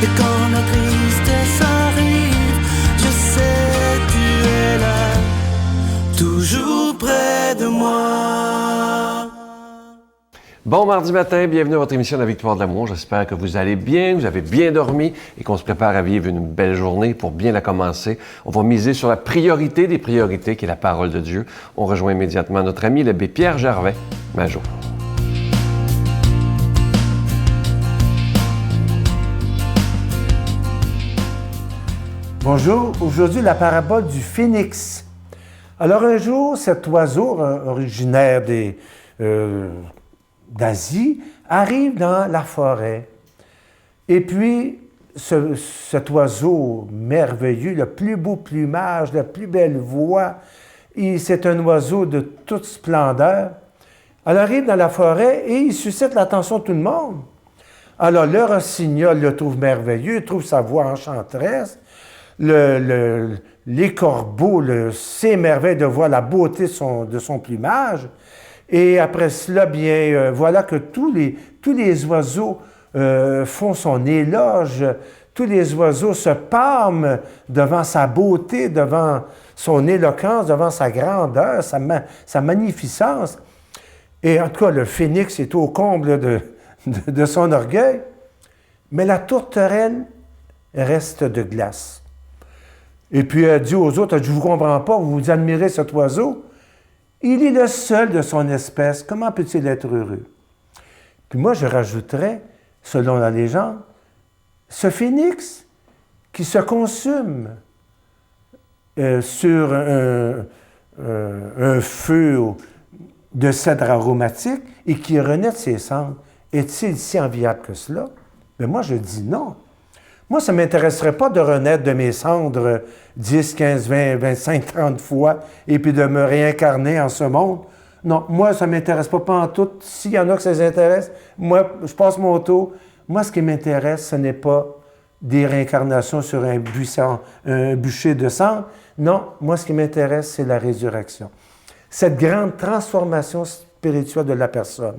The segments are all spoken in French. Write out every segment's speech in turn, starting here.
Et quand la tristesse arrive, je sais tu es là, toujours près de moi. Bon mardi matin, bienvenue à votre émission La Victoire de l'amour. J'espère que vous allez bien, vous avez bien dormi et qu'on se prépare à vivre une belle journée pour bien la commencer. On va miser sur la priorité des priorités qui est la parole de Dieu. On rejoint immédiatement notre ami l'abbé Pierre Gervais, Major. Bonjour, aujourd'hui la parabole du phénix. Alors un jour, cet oiseau originaire d'Asie arrive dans la forêt. Et puis, cet oiseau merveilleux, le plus beau plumage, la plus belle voix, c'est un oiseau de toute splendeur. Elle arrive dans la forêt et il suscite l'attention de tout le monde. Alors le rossignol le trouve merveilleux, il trouve sa voix enchanteresse. Les corbeaux s'émerveillent de voir la beauté de son plumage. Et après cela, bien, voilà que tous les oiseaux font son éloge. Tous les oiseaux se pâment devant sa beauté, devant son éloquence, devant sa grandeur, sa magnificence. Et en tout cas, le phénix est au comble de son orgueil. Mais la tourterelle reste de glace. Et puis elle dit aux autres, je ne vous comprends pas, vous admirez cet oiseau. Il est le seul de son espèce. Comment peut-il être heureux? Puis moi, je rajouterais, selon la légende, ce phénix qui se consume sur un feu de cèdre aromatique et qui renaît de ses cendres, est-il si enviable que cela? Mais moi, je dis non. Moi, ça ne m'intéresserait pas de renaître de mes cendres 10, 15, 20, 25, 30 fois et puis de me réincarner en ce monde. Non, moi, ça ne m'intéresse pas en tout. S'il y en a que ça les intéresse, moi, je passe mon tour. Moi, ce qui m'intéresse, ce n'est pas des réincarnations sur un bûcher de cendres. Non, moi, ce qui m'intéresse, c'est la résurrection. Cette grande transformation spirituelle de la personne.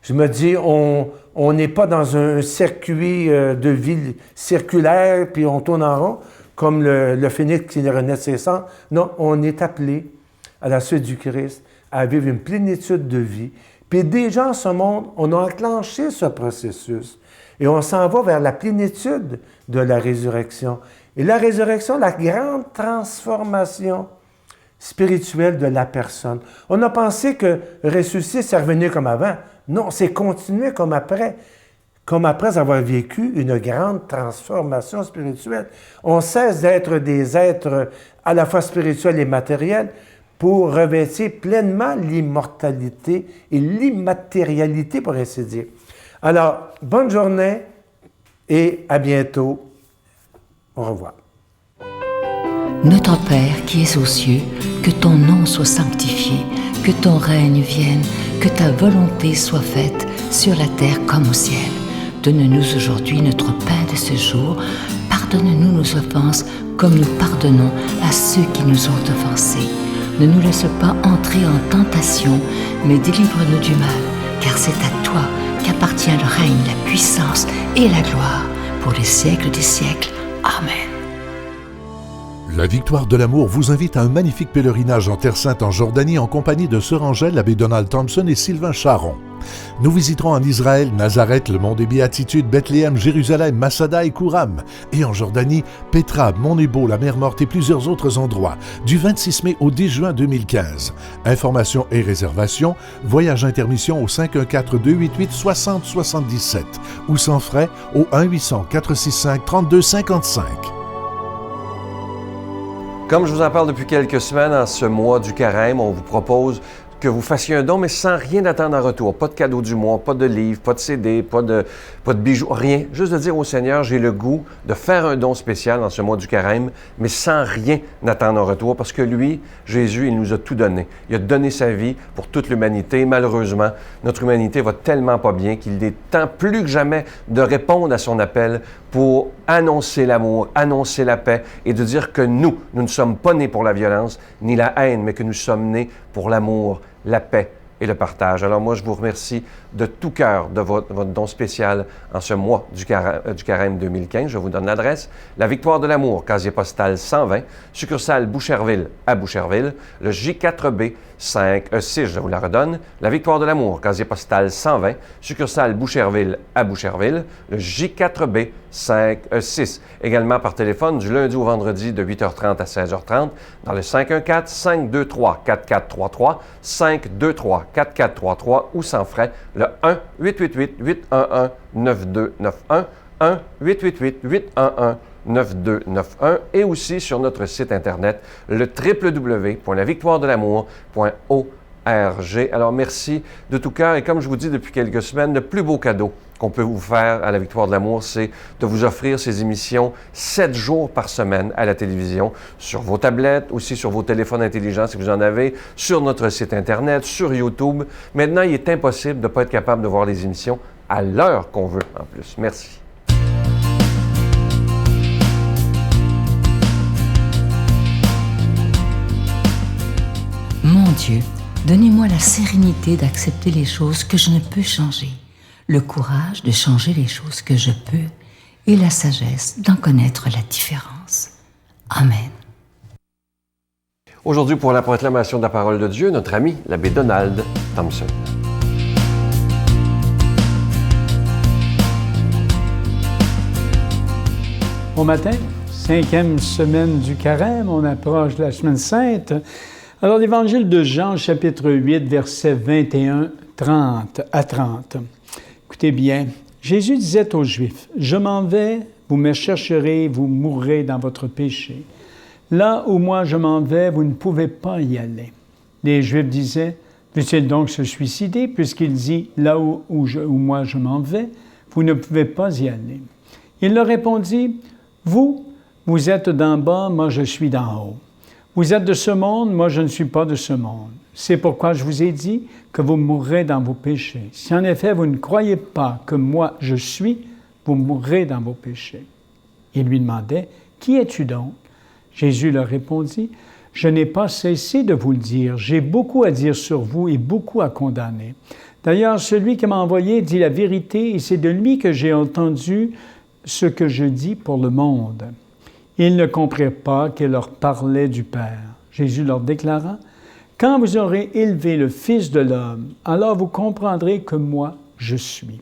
Je me dis, on n'est pas dans un circuit de vie circulaire, puis on tourne en rond, comme le phénix qui renaît de ses cendres. Non, on est appelé, à la suite du Christ, à vivre une plénitude de vie. Puis déjà, en ce monde, on a enclenché ce processus. Et on s'en va vers la plénitude de la résurrection. Et la résurrection, la grande transformation spirituelle de la personne. On a pensé que ressusciter, c'est revenir comme avant. Non, c'est continuer comme après avoir vécu une grande transformation spirituelle. On cesse d'être des êtres à la fois spirituels et matériels pour revêtir pleinement l'immortalité et l'immatérialité, pour ainsi dire. Alors, bonne journée et à bientôt. Au revoir. Notre Père qui es aux cieux, que ton nom soit sanctifié, que ton règne vienne, que ta volonté soit faite sur la terre comme au ciel. Donne-nous aujourd'hui notre pain de ce jour. Pardonne-nous nos offenses comme nous pardonnons à ceux qui nous ont offensés. Ne nous laisse pas entrer en tentation, mais délivre-nous du mal, car c'est à toi qu'appartient le règne, la puissance et la gloire pour les siècles des siècles. Amen. La Victoire de l'amour vous invite à un magnifique pèlerinage en Terre Sainte en Jordanie en compagnie de Sœur Angèle, l'abbé Donald Thompson et Sylvain Charon. Nous visiterons en Israël, Nazareth, le mont des Béatitudes, Bethléem, Jérusalem, Masada et Kouram. Et en Jordanie, Petra, Mont Nebo, la mer Morte et plusieurs autres endroits, du 26 mai au 10 juin 2015. Informations et réservations, voyage intermission au 514-288-6077 ou sans frais au 1-800-465-3255. Comme je vous en parle depuis quelques semaines, en ce mois du carême, on vous propose que vous fassiez un don, mais sans rien attendre en retour. Pas de cadeau du mois, pas de livre, pas de CD, pas de bijoux, rien. Juste de dire au Seigneur, j'ai le goût de faire un don spécial dans ce mois du carême, mais sans rien attendre en retour, parce que lui, Jésus, il nous a tout donné. Il a donné sa vie pour toute l'humanité. Malheureusement, notre humanité va tellement pas bien qu'il est temps plus que jamais de répondre à son appel pour annoncer l'amour, annoncer la paix et de dire que nous ne sommes pas nés pour la violence ni la haine, mais que nous sommes nés pour l'amour, la paix et le partage. Alors moi, je vous remercie de tout cœur de votre don spécial en ce mois du Carême 2015. Je vous donne l'adresse. La Victoire de l'Amour, casier postal 120, succursale Boucherville à Boucherville, le J4B 5E6, je vous la redonne. La Victoire de l'Amour, casier postal 120, succursale Boucherville à Boucherville, le J4B 5E6. Également par téléphone du lundi au vendredi de 8h30 à 16h30 dans le 514-523-4433, 523-4433 ou sans frais le 1-888-811-9291, 1-888-811-9291 et aussi sur notre site Internet, le www.lavictoiredelamour.org. Alors, merci de tout cœur. Et comme je vous dis depuis quelques semaines, le plus beau cadeau qu'on peut vous faire à la Victoire de l'Amour, c'est de vous offrir ces émissions 7 jours par semaine à la télévision, sur vos tablettes, aussi sur vos téléphones intelligents si vous en avez, sur notre site Internet, sur YouTube. Maintenant, il est impossible de ne pas être capable de voir les émissions à l'heure qu'on veut en plus. Merci. Mon Dieu, donnez-moi la sérénité d'accepter les choses que je ne peux changer, le courage de changer les choses que je peux et la sagesse d'en connaître la différence. Amen. Aujourd'hui, pour la proclamation de la parole de Dieu, notre ami l'abbé Donald Thompson. Bon matin, 5e semaine du Carême, on approche de la Semaine Sainte. Alors, l'Évangile de Jean, chapitre 8, versets 21 à 30. Écoutez bien, Jésus disait aux Juifs, « Je m'en vais, vous me chercherez, vous mourrez dans votre péché. Là où moi je m'en vais, vous ne pouvez pas y aller. » Les Juifs disaient, « Veut-il donc se suicider, puisqu'il dit, « Là où moi je m'en vais, vous ne pouvez pas y aller. » Il leur répondit, « Vous êtes d'en bas, moi je suis d'en haut. Vous êtes de ce monde, moi je ne suis pas de ce monde. C'est pourquoi je vous ai dit que vous mourrez dans vos péchés. Si en effet vous ne croyez pas que moi je suis, vous mourrez dans vos péchés. » Ils lui demandaient, « Qui es-tu donc? » Jésus leur répondit, « Je n'ai pas cessé de vous le dire. J'ai beaucoup à dire sur vous et beaucoup à condamner. D'ailleurs, celui qui m'a envoyé dit la vérité et c'est de lui que j'ai entendu ce que je dis pour le monde. » Ils ne comprirent pas qu'il leur parlait du Père. Jésus leur déclara, « Quand vous aurez élevé le Fils de l'homme, alors vous comprendrez que moi, je suis.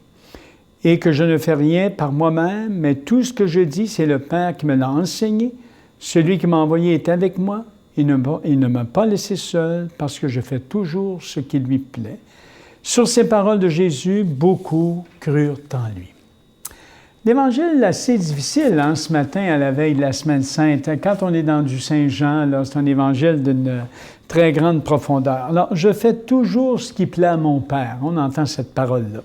Et que je ne fais rien par moi-même, mais tout ce que je dis, c'est le Père qui me l'a enseigné. Celui qui m'a envoyé est avec moi. Il ne m'a pas laissé seul parce que je fais toujours ce qui lui plaît. » Sur ces paroles de Jésus, beaucoup crurent en lui. L'Évangile est assez difficile ce matin à la veille de la Semaine Sainte. Quand on est dans du Saint-Jean, là, c'est un évangile d'une très grande profondeur. Alors, je fais toujours ce qui plaît à mon Père. On entend cette parole-là.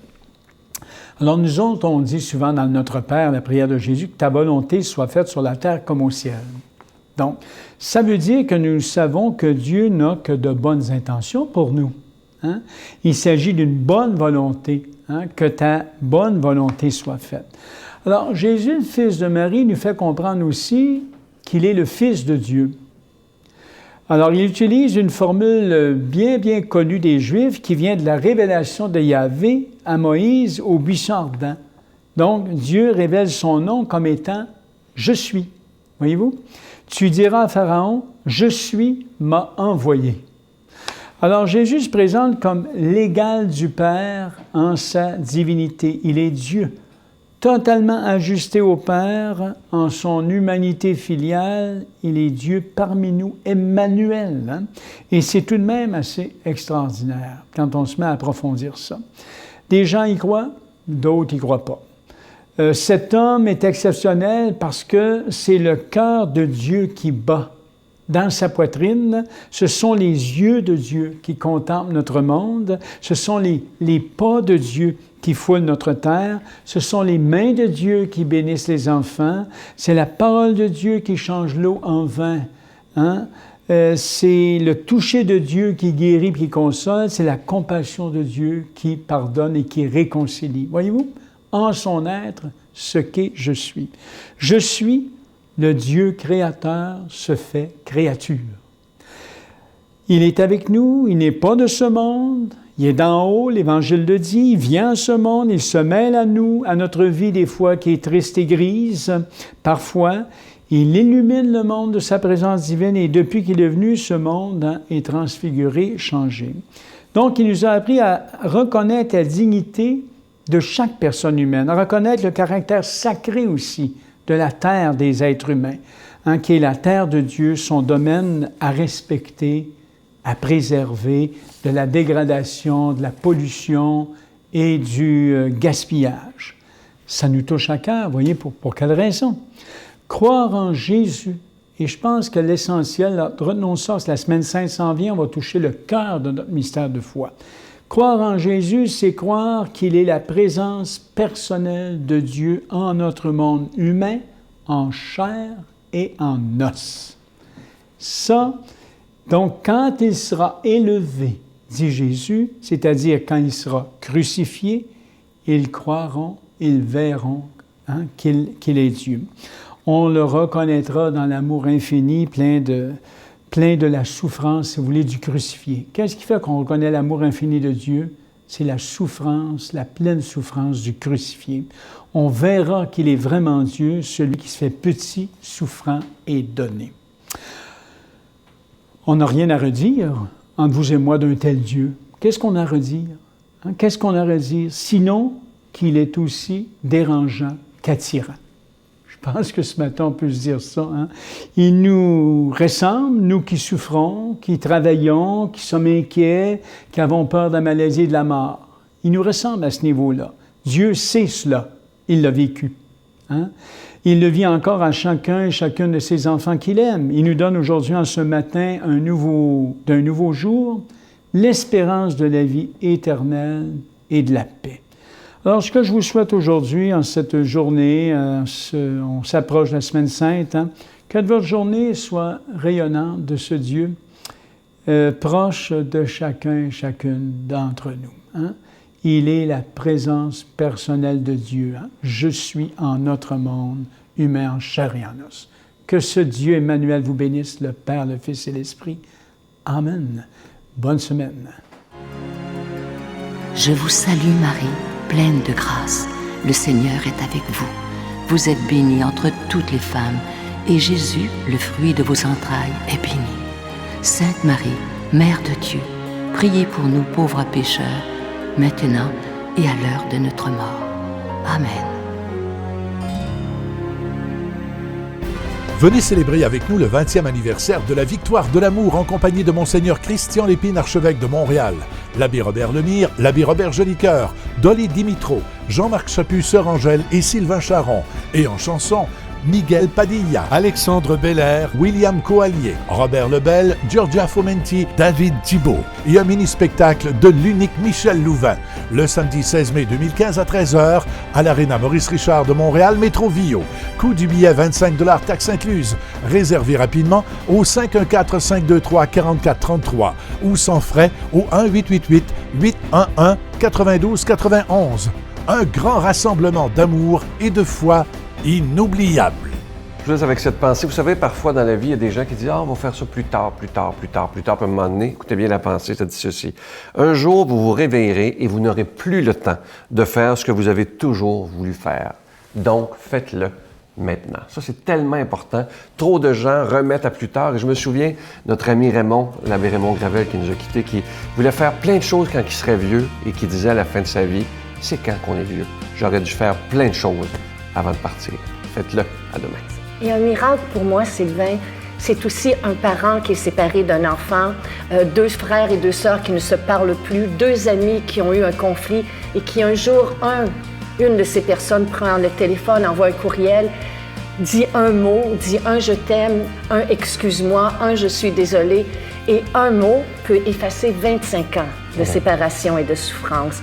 Alors, nous autres, on dit souvent dans Notre Père, la prière de Jésus, que ta volonté soit faite sur la terre comme au ciel. Donc, ça veut dire que nous savons que Dieu n'a que de bonnes intentions pour nous. Hein? Il s'agit d'une bonne volonté, que ta bonne volonté soit faite. Alors, Jésus, le Fils de Marie, nous fait comprendre aussi qu'il est le Fils de Dieu. Alors, il utilise une formule bien connue des Juifs qui vient de la révélation de Yahvé à Moïse au buisson ardent. Donc, Dieu révèle son nom comme étant « Je suis ». Voyez-vous? Tu diras à Pharaon « Je suis m'a envoyé ». Alors, Jésus se présente comme l'égal du Père en sa divinité. Il est Dieu, totalement ajusté au Père en son humanité filiale. Il est Dieu parmi nous, Emmanuel. Et c'est tout de même assez extraordinaire quand on se met à approfondir ça. Des gens y croient, d'autres n'y croient pas. Cet homme est exceptionnel parce que c'est le cœur de Dieu qui bat. Dans sa poitrine, ce sont les yeux de Dieu qui contemplent notre monde, ce sont les pas de Dieu qui foulent notre terre, ce sont les mains de Dieu qui bénissent les enfants, c'est la parole de Dieu qui change l'eau en vin, c'est le toucher de Dieu qui guérit et qui console, c'est la compassion de Dieu qui pardonne et qui réconcilie. Voyez-vous, en son être, ce qu'est je suis. Je suis le Dieu créateur se fait créature. Il est avec nous, il n'est pas de ce monde, Il est d'en haut, l'Évangile le dit, il vient à ce monde, il se mêle à nous, à notre vie des fois qui est triste et grise. Parfois, il illumine le monde de sa présence divine et depuis qu'il est venu, ce monde est transfiguré, changé. Donc, il nous a appris à reconnaître la dignité de chaque personne humaine, à reconnaître le caractère sacré aussi de la terre des êtres humains, qui est la terre de Dieu, son domaine à respecter, à préserver de la dégradation, de la pollution et du gaspillage. Ça nous touche à cœur, vous voyez, pour quelle raison? Croire en Jésus. Et je pense que l'essentiel, retenons ça, la semaine sainte s'en vient, on va toucher le cœur de notre mystère de foi. Croire en Jésus, c'est croire qu'il est la présence personnelle de Dieu en notre monde humain, en chair et en os. Ça, donc, quand il sera élevé, dit Jésus, c'est-à-dire quand il sera crucifié, ils croiront, ils verront qu'il est Dieu. On le reconnaîtra dans l'amour infini, plein de la souffrance, si vous voulez, du crucifié. Qu'est-ce qui fait qu'on reconnaît l'amour infini de Dieu? C'est la souffrance, la pleine souffrance du crucifié. On verra qu'il est vraiment Dieu, celui qui se fait petit, souffrant et donné. On n'a rien à redire entre vous et moi d'un tel Dieu. Qu'est-ce qu'on a à redire? Qu'est-ce qu'on a à redire? Sinon qu'il est aussi dérangeant qu'attirant. Je pense que ce matin, on peut se dire ça. Il nous ressemble, nous qui souffrons, qui travaillons, qui sommes inquiets, qui avons peur de la maladie et de la mort. Il nous ressemble à ce niveau-là. Dieu sait cela. Il l'a vécu. Il le vit encore à chacun et chacune de ses enfants qu'il aime. Il nous donne aujourd'hui, en ce matin, d'un nouveau jour, l'espérance de la vie éternelle et de la paix. Alors, ce que je vous souhaite aujourd'hui, en cette journée, on s'approche de la Semaine Sainte, que votre journée soit rayonnante de ce Dieu, proche de chacun et chacune d'entre nous. Il est la présence personnelle de Dieu. Je suis en notre monde, humain en chair et en os. Que ce Dieu Emmanuel vous bénisse, le Père, le Fils et l'Esprit. Amen. Bonne semaine. Je vous salue Marie, pleine de grâce. Le Seigneur est avec vous. Vous êtes bénie entre toutes les femmes, et Jésus, le fruit de vos entrailles, est béni. Sainte Marie, Mère de Dieu, priez pour nous pauvres pécheurs, maintenant et à l'heure de notre mort. Amen. Venez célébrer avec nous le 20e anniversaire de la Victoire de l'amour en compagnie de Monseigneur Christian Lépine, archevêque de Montréal, l'abbé Robert Lemire, l'abbé Robert Jolicoeur, Dolly Dimitro, Jean-Marc Chaput, Sœur Angèle et Sylvain Charon. Et en chanson, Miguel Padilla, Alexandre Belair, William Coallier, Robert Lebel, Giorgia Fomenti, David Thibault. Et un mini-spectacle de l'unique Michel Louvain, le samedi 16 mai 2015 à 13h à l'Arena Maurice Richard de Montréal, Métro Vio. Coût du billet 25 $, taxes incluses. Réservez rapidement au 514-523-4433 ou sans frais au 1-888-811-9291. Un grand rassemblement d'amour et de foi inoubliable. Je vous laisse avec cette pensée. Vous savez, parfois dans la vie, il y a des gens qui disent « Ah, on va faire ça plus tard. » Puis à un moment donné, écoutez bien la pensée, ça dit ceci. Un jour, vous vous réveillerez et vous n'aurez plus le temps de faire ce que vous avez toujours voulu faire. Donc, faites-le maintenant. Ça, c'est tellement important. Trop de gens remettent à plus tard. Et je me souviens, notre ami Raymond, l'abbé Raymond Gravel qui nous a quittés, qui voulait faire plein de choses quand il serait vieux et qui disait à la fin de sa vie, « C'est quand qu'on est vieux? J'aurais dû faire plein de choses avant de partir. » Faites-le. À demain. Et un miracle pour moi, Sylvain, c'est aussi un parent qui est séparé d'un enfant, deux frères et deux sœurs qui ne se parlent plus, deux amis qui ont eu un conflit et qui un jour, une de ces personnes prend le téléphone, envoie un courriel, dit un mot, dit un « je t'aime », un « excuse-moi », un « je suis désolé ». Et un mot peut effacer 25 ans de séparation et de souffrance.